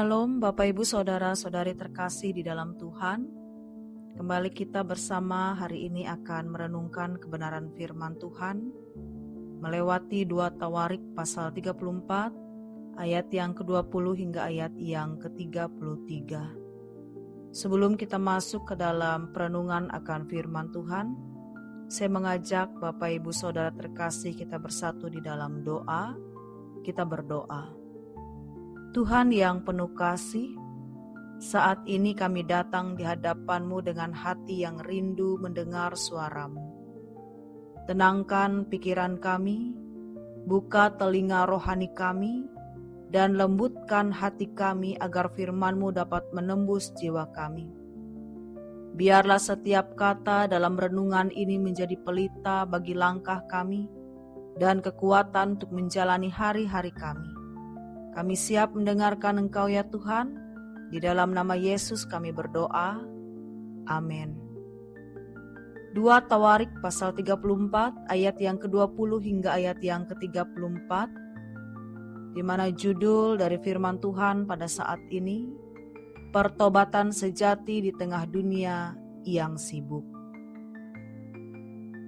Shalom Bapak Ibu Saudara-saudari terkasih di dalam Tuhan. Kembali kita bersama hari ini akan merenungkan kebenaran firman Tuhan melewati 2 Tawarik pasal 34 ayat yang ke-20 hingga ayat yang ke-33. Sebelum kita masuk ke dalam perenungan akan firman Tuhan, saya mengajak Bapak Ibu Saudara terkasih kita bersatu di dalam doa. Kita berdoa. Tuhan yang penuh kasih, saat ini kami datang di hadapan-Mu dengan hati yang rindu mendengar suara-Mu. Tenangkan pikiran kami, buka telinga rohani kami, dan lembutkan hati kami agar firman-Mu dapat menembus jiwa kami. Biarlah setiap kata dalam renungan ini menjadi pelita bagi langkah kami dan kekuatan untuk menjalani hari-hari kami. Kami siap mendengarkan Engkau ya Tuhan, di dalam nama Yesus kami berdoa, amin. 2 Tawarik pasal 34 ayat yang ke-20 hingga ayat yang ke-34, di mana judul dari firman Tuhan pada saat ini, pertobatan sejati di tengah dunia yang sibuk.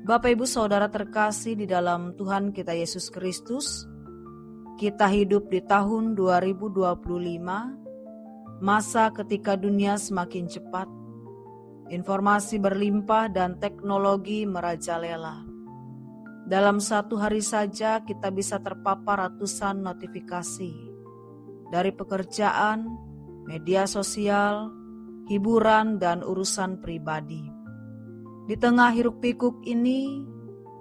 Bapak Ibu Saudara terkasih di dalam Tuhan kita Yesus Kristus, kita hidup di tahun 2025, masa ketika dunia semakin cepat, informasi berlimpah dan teknologi merajalela. Dalam satu hari saja kita bisa terpapar ratusan notifikasi dari pekerjaan, media sosial, hiburan, dan urusan pribadi. Di tengah hiruk-pikuk ini,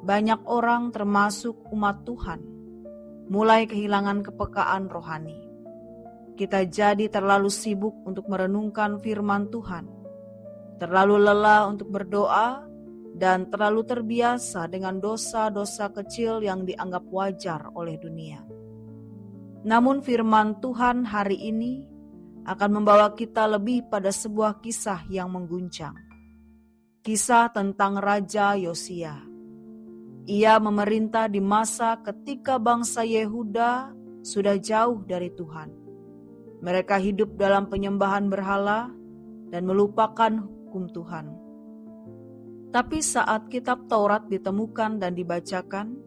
banyak orang termasuk umat Tuhan mulai kehilangan kepekaan rohani. Kita jadi terlalu sibuk untuk merenungkan firman Tuhan, terlalu lelah untuk berdoa, dan terlalu terbiasa dengan dosa-dosa kecil yang dianggap wajar oleh dunia. Namun firman Tuhan hari ini akan membawa kita lebih pada sebuah kisah yang mengguncang. Kisah tentang Raja Yosia. Ia memerintah di masa ketika bangsa Yehuda sudah jauh dari Tuhan. Mereka hidup dalam penyembahan berhala dan melupakan hukum Tuhan. Tapi saat kitab Taurat ditemukan dan dibacakan,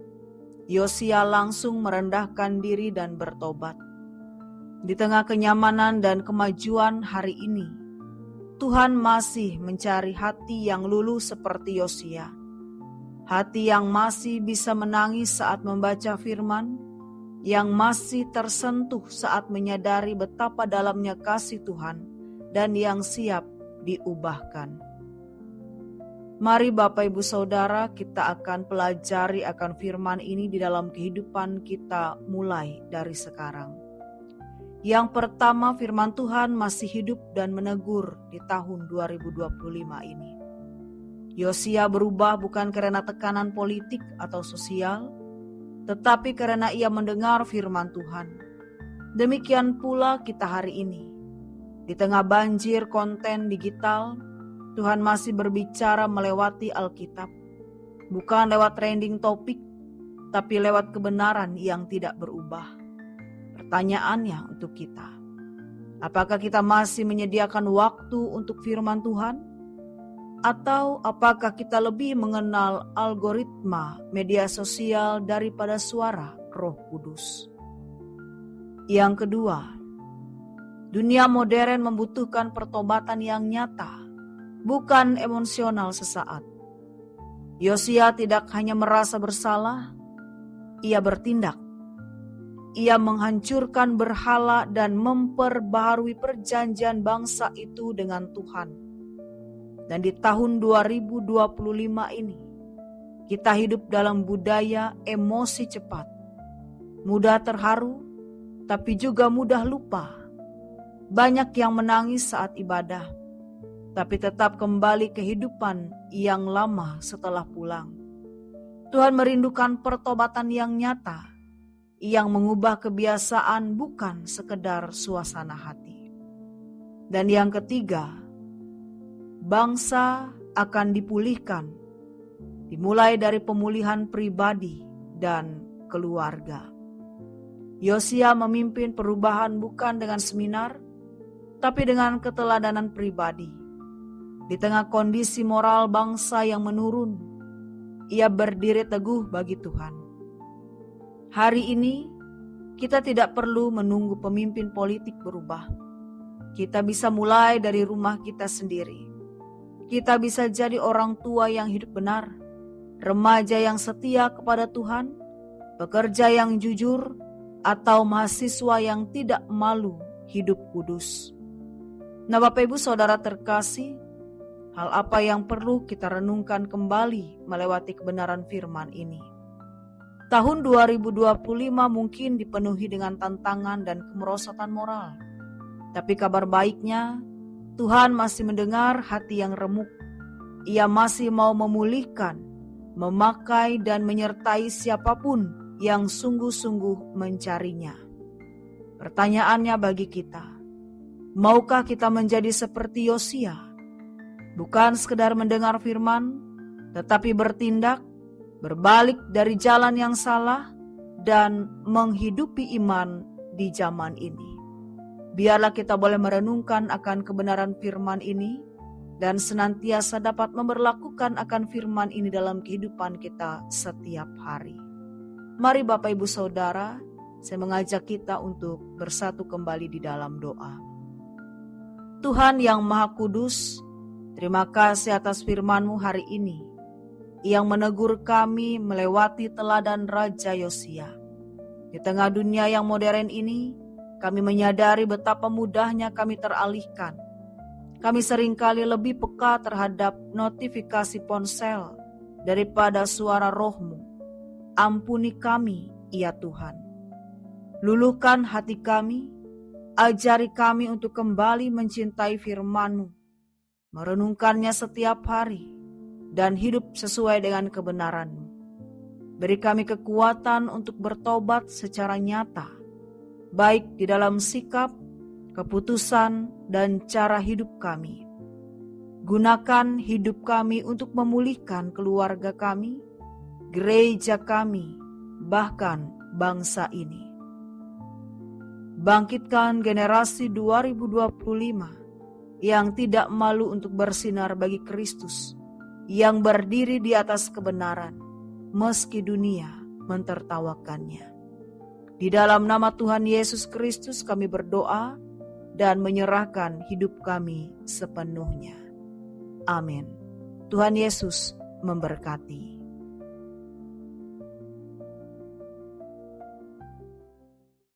Yosia langsung merendahkan diri dan bertobat. Di tengah kenyamanan dan kemajuan hari ini, Tuhan masih mencari hati yang luluh seperti Yosia. Hati yang masih bisa menangis saat membaca firman, yang masih tersentuh saat menyadari betapa dalamnya kasih Tuhan, dan yang siap diubahkan. Mari Bapak Ibu Saudara, kita akan pelajari akan firman ini di dalam kehidupan kita mulai dari sekarang. Yang pertama, firman Tuhan masih hidup dan menegur di tahun 2025 ini. Yosia berubah bukan karena tekanan politik atau sosial, tetapi karena ia mendengar firman Tuhan. Demikian pula kita hari ini. Di tengah banjir konten digital, Tuhan masih berbicara melewati Alkitab. Bukan lewat trending topik, tapi lewat kebenaran yang tidak berubah. Pertanyaannya untuk kita, apakah kita masih menyediakan waktu untuk firman Tuhan? Atau apakah kita lebih mengenal algoritma media sosial daripada suara Roh Kudus? Yang kedua, dunia modern membutuhkan pertobatan yang nyata, bukan emosional sesaat. Yosia tidak hanya merasa bersalah, ia bertindak. Ia menghancurkan berhala dan memperbaharui perjanjian bangsa itu dengan Tuhan. Dan di tahun 2025 ini, kita hidup dalam budaya emosi cepat. Mudah terharu, tapi juga mudah lupa. Banyak yang menangis saat ibadah, tapi tetap kembali kehidupan yang lama setelah pulang. Tuhan merindukan pertobatan yang nyata, yang mengubah kebiasaan bukan sekedar suasana hati. Dan yang ketiga, bangsa akan dipulihkan, dimulai dari pemulihan pribadi dan keluarga. Yosia memimpin perubahan bukan dengan seminar, tapi dengan keteladanan pribadi. Di tengah kondisi moral bangsa yang menurun, ia berdiri teguh bagi Tuhan. Hari ini, kita tidak perlu menunggu pemimpin politik berubah. Kita bisa mulai dari rumah kita sendiri. Kita bisa jadi orang tua yang hidup benar, remaja yang setia kepada Tuhan, pekerja yang jujur, atau mahasiswa yang tidak malu hidup kudus. Nah, Bapak Ibu Saudara terkasih, hal apa yang perlu kita renungkan kembali melewati kebenaran firman ini? Tahun 2025 mungkin dipenuhi dengan tantangan dan kemerosotan moral. Tapi kabar baiknya, Tuhan masih mendengar hati yang remuk. Ia masih mau memulihkan, memakai dan menyertai siapapun yang sungguh-sungguh mencarinya. Pertanyaannya bagi kita, maukah kita menjadi seperti Yosia? Bukan sekedar mendengar firman, tetapi bertindak, berbalik dari jalan yang salah, dan menghidupi iman di zaman ini. Biarlah kita boleh merenungkan akan kebenaran firman ini, dan senantiasa dapat memberlakukan akan firman ini dalam kehidupan kita setiap hari. Mari Bapak Ibu Saudara, saya mengajak kita untuk bersatu kembali di dalam doa. Tuhan yang Maha Kudus, terima kasih atas firman-Mu hari ini yang menegur kami melewati teladan Raja Yosia. Di tengah dunia yang modern ini, kami menyadari betapa mudahnya kami teralihkan. Kami seringkali lebih peka terhadap notifikasi ponsel daripada suara Roh-Mu. Ampuni kami, ya Tuhan. Luluhkan hati kami, ajari kami untuk kembali mencintai firman-Mu, merenungkannya setiap hari, dan hidup sesuai dengan kebenaran-Mu. Beri kami kekuatan untuk bertobat secara nyata, baik di dalam sikap, keputusan, dan cara hidup kami. Gunakan hidup kami untuk memulihkan keluarga kami, gereja kami, bahkan bangsa ini. Bangkitkan generasi 2025 yang tidak malu untuk bersinar bagi Kristus, yang berdiri di atas kebenaran, meski dunia mentertawakannya. Di dalam nama Tuhan Yesus Kristus kami berdoa dan menyerahkan hidup kami sepenuhnya. Amin. Tuhan Yesus memberkati.